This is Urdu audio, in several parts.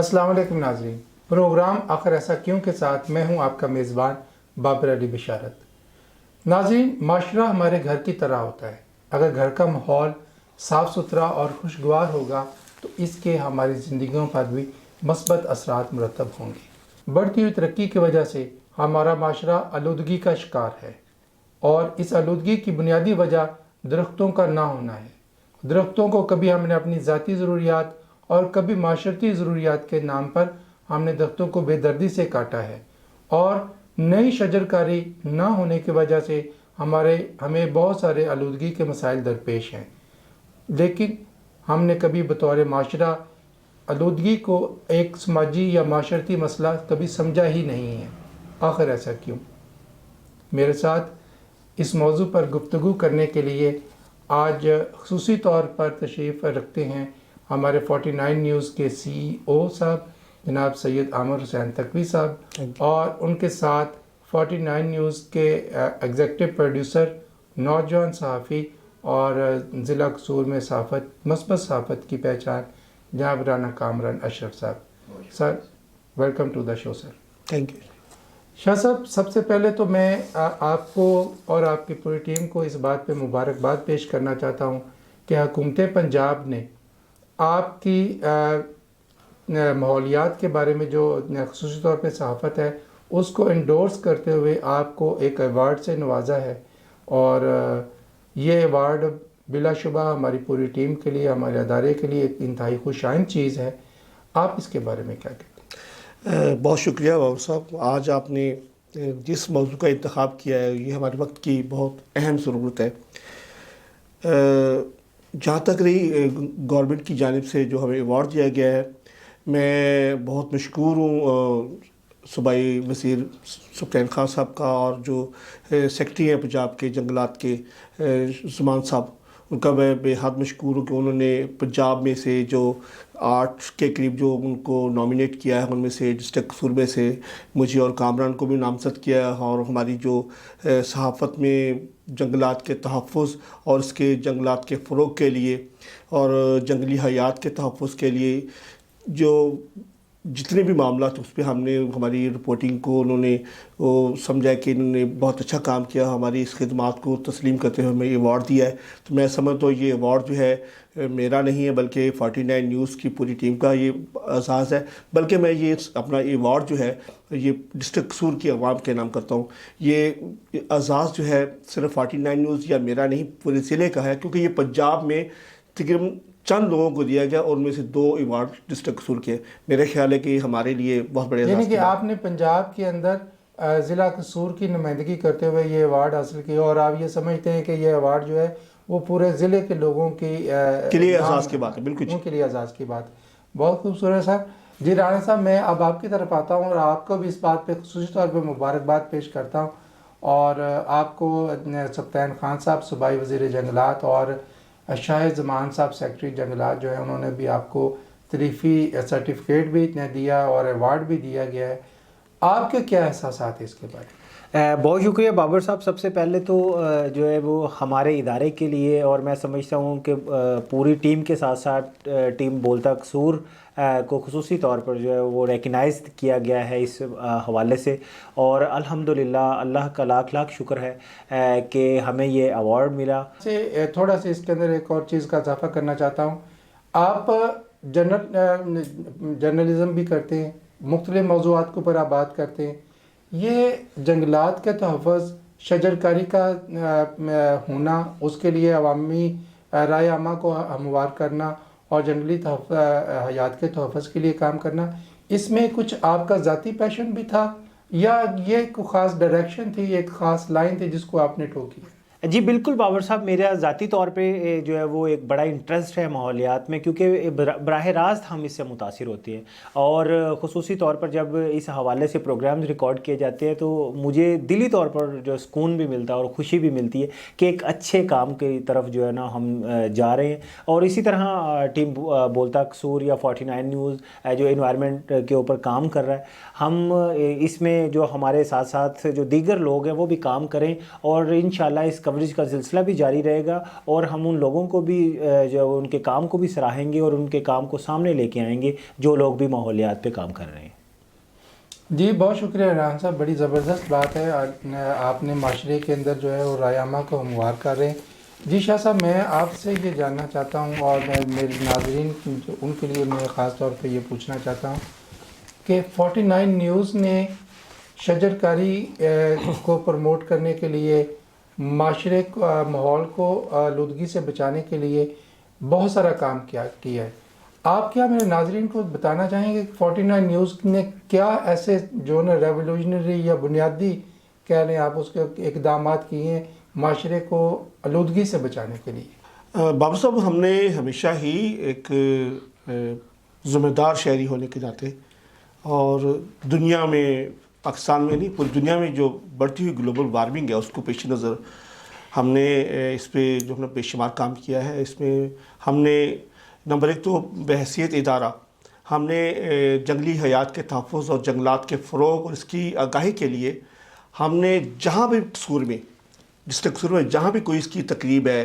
السلام علیکم ناظرین، پروگرام آخر ایسا کیوں کے ساتھ میں ہوں آپ کا میزبان بابر علی بشارت۔ ناظرین، معاشرہ ہمارے گھر کی طرح ہوتا ہے۔ اگر گھر کا ماحول صاف ستھرا اور خوشگوار ہوگا تو اس کے ہماری زندگیوں پر بھی مثبت اثرات مرتب ہوں گے۔ بڑھتی ہوئی ترقی کی وجہ سے ہمارا معاشرہ آلودگی کا شکار ہے، اور اس آلودگی کی بنیادی وجہ درختوں کا نہ ہونا ہے۔ درختوں کو کبھی ہم نے اپنی ذاتی ضروریات اور کبھی معاشرتی ضروریات کے نام پر ہم نے درختوں کو بے دردی سے کاٹا ہے، اور نئی شجرکاری نہ ہونے کی وجہ سے ہمیں بہت سارے آلودگی کے مسائل درپیش ہیں، لیکن ہم نے کبھی بطور معاشرہ آلودگی کو ایک سماجی یا معاشرتی مسئلہ کبھی سمجھا ہی نہیں ہے۔ آخر ایسا کیوں؟ میرے ساتھ اس موضوع پر گفتگو کرنے کے لیے آج خصوصی طور پر تشریف رکھتے ہیں ہمارے 49 نیوز کے CEO صاحب جناب سید عامر حسین تقوی صاحب، اور ان کے ساتھ 49 نیوز کے ایگزیکٹو پروڈیوسر، نوجوان صحافی اور ضلع قصور میں مثبت صحافت کی پہچان جناب رانا کامران اشرف صاحب۔ Sir, welcome to the show sir. Thank you Shah صاحب، سب سے پہلے تو میں آپ کو اور آپ کی پوری ٹیم کو اس بات پہ مبارکباد پیش کرنا چاہتا ہوں کہ حکومت پنجاب نے آپ کی ماحولیات کے بارے میں جو خصوصی طور پہ صحافت ہے اس کو انڈورس کرتے ہوئے آپ کو ایک ایوارڈ سے نوازا ہے، اور یہ ایوارڈ بلا شبہ ہماری پوری ٹیم کے لیے، ہمارے ادارے کے لیے ایک انتہائی خوش آئند چیز ہے۔ آپ اس کے بارے میں کیا کہتے ہیں؟ بہت شکریہ بابر صاحب، آج آپ نے جس موضوع کا انتخاب کیا ہے یہ ہمارے وقت کی بہت اہم ضرورت ہے۔ جہاں تک رہی گورنمنٹ کی جانب سے جو ہمیں ایوارڈ دیا گیا ہے، میں بہت مشکور ہوں صوبائی وزیر سفیان خان صاحب کا، اور جو سیکرٹری ہیں پنجاب کے جنگلات کے زمان صاحب، ان کا میں بے حد مشکور ہوں کہ انہوں نے پنجاب میں سے جو 8 کے قریب جو ان کو نامینیٹ کیا ہے، ان میں سے ڈسٹرکٹ قصور میں سے مجھے اور کامران کو بھی نامزد کیا ہے، اور ہماری جو صحافت میں جنگلات کے تحفظ اور اس کے جنگلات کے فروغ کے لیے اور جنگلی حیات کے تحفظ کے لیے جو جتنے بھی معاملات اس پہ ہم نے ہماری رپورٹنگ کو انہوں نے سمجھا کہ انہوں نے بہت اچھا کام کیا، ہماری اس خدمات کو تسلیم کرتے ہوئے ہمیں یہ ایوارڈ دیا ہے۔ تو میں سمجھتا ہوں یہ ایوارڈ جو ہے میرا نہیں ہے بلکہ 49 نیوز کی پوری ٹیم کا یہ اعزاز ہے، بلکہ میں یہ اپنا ایوارڈ جو ہے یہ ڈسٹرکٹ قصور کی عوام کے نام کرتا ہوں۔ یہ اعزاز جو ہے صرف 49 نیوز یا میرا نہیں، پورے ضلع کا ہے، کیونکہ یہ پنجاب میں تقریباً چند لوگوں کو دیا گیا، اور ان میں سے 2 ایوارڈ ڈسٹرکٹ قصور کے۔ میرے خیال ہے کہ ہمارے لیے بہت بڑے اعزاز یعنی کہ آپ نے پنجاب کے اندر ضلع قصور کی نمائندگی کرتے ہوئے یہ ایوارڈ حاصل کیا، اور آپ یہ سمجھتے ہیں کہ یہ ایوارڈ جو ہے وہ پورے ضلع کے لوگوں کے لیے اعزاز کی بات ہے۔ بالکل، ان کے لیے اعزاز کی بات ہے۔ بہت خوبصورت صاحب۔ جی رانا صاحب، میں اب آپ کی طرف آتا ہوں اور آپ کو بھی اس بات پہ خصوصی طور پہ مبارکباد پیش کرتا ہوں، اور آپ کو سفیان خان صاحب صوبائی وزیر جنگلات اور شاہ زمان صاحب سیکرٹری جنگلات جو ہیں، انہوں نے بھی آپ کو تریفی سرٹیفکیٹ بھی دیا اور ایوارڈ بھی دیا گیا ہے۔ آپ کے کیا احساسات ہیں اس کے بارے میں؟ بہت شکریہ بابر صاحب۔ سب سے پہلے تو جو ہے وہ ہمارے ادارے کے لیے، اور میں سمجھتا ہوں کہ پوری ٹیم کے ساتھ ساتھ ٹیم بولتا قصور کو خصوصی طور پر جو ہے وہ ریکگنائز کیا گیا ہے اس حوالے سے، اور الحمدللہ اللہ کا لاکھ لاکھ شکر ہے کہ ہمیں یہ ایوارڈ ملا۔ تھوڑا سا اس کے اندر ایک اور چیز کا اضافہ کرنا چاہتا ہوں۔ آپ جرنلزم بھی کرتے ہیں، مختلف موضوعات کے اوپر آپ بات کرتے ہیں۔ یہ جنگلات کے تحفظ، شجرکاری کا ہونا، اس کے لیے عوامی رائے عامہ کو ہموار کرنا اور جنگلی حیات کے تحفظ کے لیے کام کرنا، اس میں کچھ آپ کا ذاتی پیشن بھی تھا، یا یہ کوئی خاص ڈائریکشن تھی، ایک خاص لائن تھی جس کو آپ نے ٹھوکی؟ جی بالکل بابر صاحب، میرا ذاتی طور پہ جو ہے وہ ایک بڑا انٹرسٹ ہے ماحولیات میں، کیونکہ براہ راست ہم اس سے متاثر ہوتے ہیں، اور خصوصی طور پر جب اس حوالے سے پروگرامز ریکارڈ کیے جاتے ہیں تو مجھے دلی طور پر جو سکون بھی ملتا ہے اور خوشی بھی ملتی ہے کہ ایک اچھے کام کی طرف جو ہے نا ہم جا رہے ہیں۔ اور اسی طرح ٹیم بولتا قصور یا 49 نیوز جو انوائرمنٹ کے اوپر کام کر رہا ہے، ہم اس میں جو ہمارے ساتھ ساتھ جو دیگر لوگ ہیں وہ بھی کام کریں، اور انشاءاللہ اس کوریج کا سلسلہ بھی جاری رہے گا اور ہم ان لوگوں کو بھی جو ان کے کام کو بھی سراہیں گے اور ان کے کام کو سامنے لے کے آئیں گے جو لوگ بھی ماحولیات پہ کام کر رہے ہیں۔ جی بہت شکریہ عمران صاحب، بڑی زبردست بات ہے، آپ نے معاشرے کے اندر جو ہے وہ رائے عامہ کو ہموار کر رہے ہیں۔ جی شاہ صاحب، میں آپ سے یہ جاننا چاہتا ہوں اور میں میرے ناظرین ان کے لیے میں خاص طور پہ یہ پوچھنا چاہتا ہوں کہ 49 نیوز نے شجر کاری کو پروموٹ کرنے کے لیے، معاشرے ماحول کو آلودگی سے بچانے کے لیے بہت سارا کام کیا ہے۔ آپ کیا میرے ناظرین کو بتانا چاہیں گے کہ 49 نیوز نے کیا ایسے جو نا ریولیوشنری یا بنیادی کہہ لیں آپ اس کے اقدامات کیے ہیں معاشرے کو آلودگی سے بچانے کے لیے؟ بابر صاحب، ہم نے ہمیشہ ہی ایک ذمہ دار شہری ہونے کے ناطے اور دنیا میں، پاکستان میں نہیں پوری دنیا میں جو بڑھتی ہوئی گلوبل وارمنگ ہے اس کو پیش نظر ہم نے اس پہ جو ہم نے بے شمار کام کیا ہے۔ اس میں ہم نے نمبر ایک تو بحیثیت ادارہ ہم نے جنگلی حیات کے تحفظ اور جنگلات کے فروغ اور اس کی آگاہی کے لیے ہم نے جہاں بھی قصور میں، ڈسٹرکٹ قصور میں جہاں بھی کوئی اس کی تقریب ہے،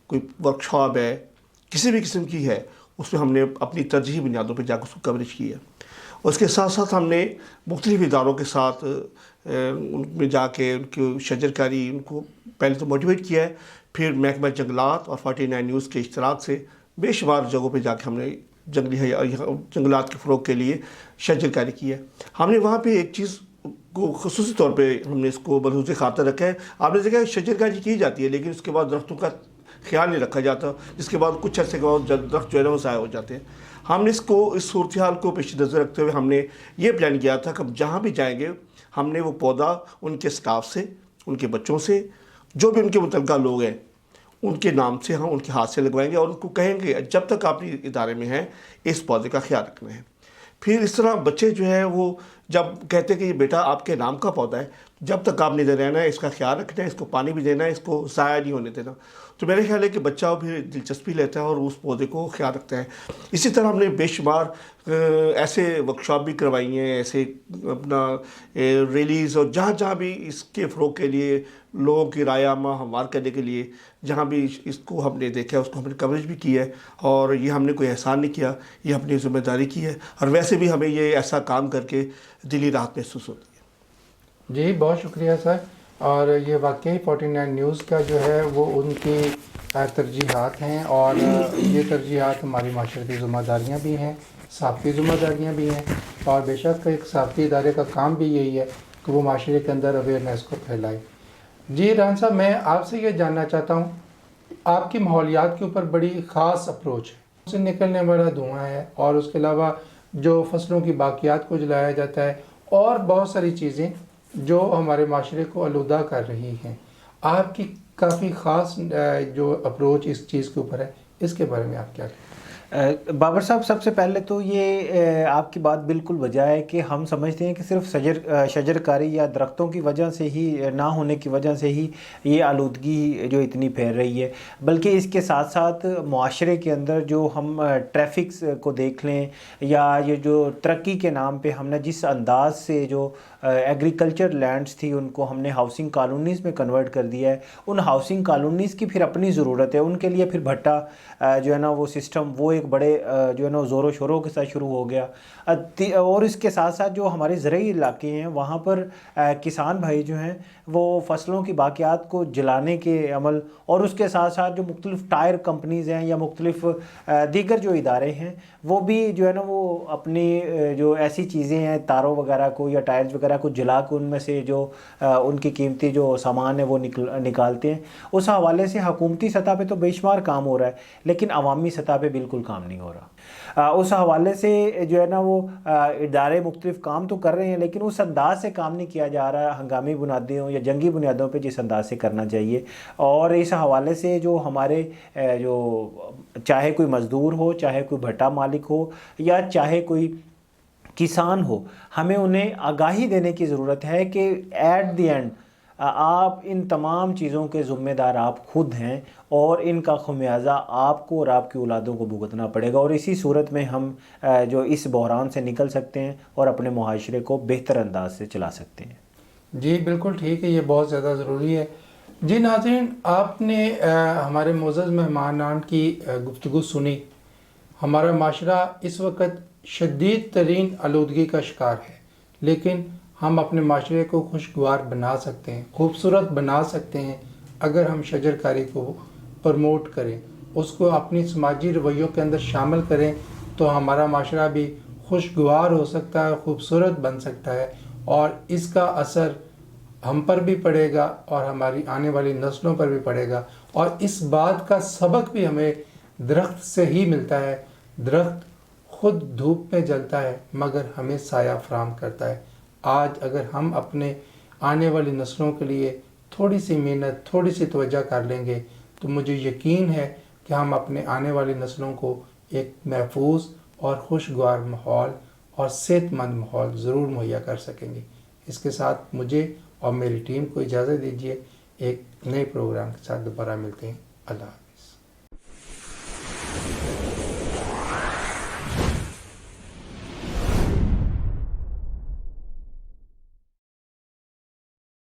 کوئی ورکشاپ ہے، کسی بھی قسم کی ہے، اس میں ہم نے اپنی ترجیحی بنیادوں پہ جا کے اس کو کوریج کی ہے۔ اور اس کے ساتھ ساتھ ہم نے مختلف اداروں کے ساتھ ان میں جا کے ان کی شجر کاری ان کو پہلے تو موٹیویٹ کیا ہے، پھر محکمہ جنگلات اور 49 نیوز کے اشتراک سے بے شمار جگہوں پہ جا کے ہم نے جنگلات کے فروغ کے لیے شجر کاری کی ہے۔ ہم نے وہاں پہ ایک چیز کو خصوصی طور پہ ہم نے اس کو ملحوظ خاطر رکھا ہے۔ آپ نے دیکھا ہے شجر کاری کی جاتی ہے لیکن اس کے بعد درختوں کا خیال نہیں رکھا جاتا، جس کے بعد کچھ عرصے کے بعد درخت جو ہے نا وہ ضائع ہو جاتے ہیں۔ ہم نے اس صورتحال کو پیش نظر رکھتے ہوئے ہم نے یہ پلان کیا تھا کہ ہم جہاں بھی جائیں گے ہم نے وہ پودا ان کے سٹاف سے، ان کے بچوں سے، جو بھی ان کے متعلقہ لوگ ہیں ان کے نام سے ہم ان کے ہاتھ سے لگوائیں گے اور ان کو کہیں گے جب تک آپ ادارے میں ہیں اس پودے کا خیال رکھنا ہے۔ پھر اس طرح بچے جو ہے وہ جب کہتے ہیں کہ یہ بیٹا آپ کے نام کا پودا ہے، جب تک آپ نے ادھر رہنا ہے اس کا خیال رکھنا ہے، اس کو پانی بھی دینا ہے، اس کو ضائع نہیں ہونے دینا۔ تو میرے خیال ہے کہ بچہ بھی دلچسپی لیتا ہے اور اس پودے کو خیال رکھتا ہے۔ اسی طرح ہم نے بے شمار ایسے ورکشاپ بھی کروائی ہیں، ایسے اپنا ریلیز، اور جہاں جہاں بھی اس کے فروغ کے لیے لوگوں کی رائے عامہ ہموار کرنے کے لیے جہاں بھی اس کو ہم نے دیکھا اس کو ہم نے کوریج بھی کی ہے۔ اور یہ ہم نے کوئی احسان نہیں کیا، یہ اپنی ذمہ داری کی ہے، اور ویسے بھی ہمیں یہ ایسا کام کر کے دلی راحت محسوس ہوتی ہے۔ جی بہت شکریہ سر، اور یہ واقعی 49 نیوز کا جو ہے وہ ان کی ترجیحات ہیں، اور یہ ترجیحات ہماری معاشرتی ذمہ داریاں بھی ہیں، صحافتی ذمہ داریاں بھی ہیں، اور بے شک ایک صحافتی ادارے کا کام بھی یہی ہے کہ وہ معاشرے کے اندر اویئرنیس کو پھیلائے۔ جی رحان صاحب، میں آپ سے یہ جاننا چاہتا ہوں، آپ کی ماحولیات کے اوپر بڑی خاص اپروچ ہے، اس سے نکلنے والا دھواں ہے، اور اس کے علاوہ جو فصلوں کی باقیات کو جلایا جاتا ہے، اور بہت ساری چیزیں جو ہمارے معاشرے کو آلودہ کر رہی ہیں۔ آپ کی کافی خاص جو اپروچ اس چیز کے اوپر ہے، اس کے بارے میں آپ کیا کہیں؟ بابر صاحب، سب سے پہلے تو یہ آپ کی بات بالکل وجہ ہے کہ ہم سمجھتے ہیں کہ صرف شجر کاری یا درختوں کی وجہ سے ہی نہ ہونے کی وجہ سے ہی یہ آلودگی جو اتنی پھیل رہی ہے، بلکہ اس کے ساتھ ساتھ معاشرے کے اندر جو ہم ٹریفکس کو دیکھ لیں، یا یہ جو ترقی کے نام پہ ہم نے جس انداز سے جو ایگریکلچر لینڈز تھی ان کو ہم نے ہاؤسنگ کالونیز میں کنورٹ کر دیا ہے، ان ہاؤسنگ کالونیز کی پھر اپنی ضرورت ہے، ان کے لیے پھر بھٹا جو ہے نا وہ سسٹم وہ ایک بڑے جو ہے نا زور و شوروں کے ساتھ شروع ہو گیا۔ اور اس کے ساتھ ساتھ جو ہمارے زرعی علاقے ہیں وہاں پر کسان بھائی جو ہیں وہ فصلوں کی باقیات کو جلانے کے عمل، اور اس کے ساتھ ساتھ جو مختلف ٹائر کمپنیز ہیں یا مختلف دیگر جو ادارے ہیں وہ بھی جو ہے نا وہ اپنی جو ایسی چیزیں ہیں تاروں وغیرہ کو یا ٹائرز وغیرہ کو جلا کے ان میں سے جو ان کی قیمتی جو سامان ہے وہ نکالتے ہیں۔ اس حوالے سے حکومتی سطح پہ تو بے شمار کام ہو رہا ہے لیکن عوامی سطح پہ بالکل کام نہیں ہو رہا۔ اس حوالے سے جو ہے نا وہ ادارے مختلف کام تو کر رہے ہیں لیکن اس انداز سے کام نہیں کیا جا رہا ہنگامی بنیادوں یا جنگی بنیادوں پہ جس انداز سے کرنا چاہیے۔ اور اس حوالے سے جو ہمارے جو چاہے کوئی مزدور ہو، چاہے کوئی بھٹا مالک ہو، یا چاہے کوئی کسان ہو، ہمیں انہیں آگاہی دینے کی ضرورت ہے کہ ایٹ دی اینڈ آپ ان تمام چیزوں کے ذمہ دار آپ خود ہیں، اور ان کا خمیازہ آپ کو اور آپ کی اولادوں کو بھگتنا پڑے گا، اور اسی صورت میں ہم جو اس بحران سے نکل سکتے ہیں اور اپنے معاشرے کو بہتر انداز سے چلا سکتے ہیں۔ جی بالکل ٹھیک ہے، یہ بہت زیادہ ضروری ہے۔ جی ناظرین، آپ نے ہمارے معزز مہمانان کی گفتگو سنی۔ ہمارا معاشرہ اس وقت شدید ترین آلودگی کا شکار ہے، لیکن ہم اپنے معاشرے کو خوشگوار بنا سکتے ہیں، خوبصورت بنا سکتے ہیں اگر ہم شجر کاری کو پروموٹ کریں، اس کو اپنی سماجی رویوں کے اندر شامل کریں، تو ہمارا معاشرہ بھی خوشگوار ہو سکتا ہے، خوبصورت بن سکتا ہے، اور اس کا اثر ہم پر بھی پڑے گا اور ہماری آنے والی نسلوں پر بھی پڑے گا۔ اور اس بات کا سبق بھی ہمیں درخت سے ہی ملتا ہے۔ درخت خود دھوپ میں جلتا ہے مگر ہمیں سایہ فراہم کرتا ہے۔ آج اگر ہم اپنے آنے والی نسلوں کے لیے تھوڑی سی محنت، تھوڑی سی توجہ کر لیں گے تو مجھے یقین ہے کہ ہم اپنے آنے والی نسلوں کو ایک محفوظ اور خوشگوار ماحول اور صحت مند ماحول ضرور مہیا کر سکیں گے۔ اس کے ساتھ مجھے اور میری ٹیم کو اجازت دیجیے، ایک نئے پروگرام کے ساتھ دوبارہ ملتے ہیں۔ اللہ حافظ۔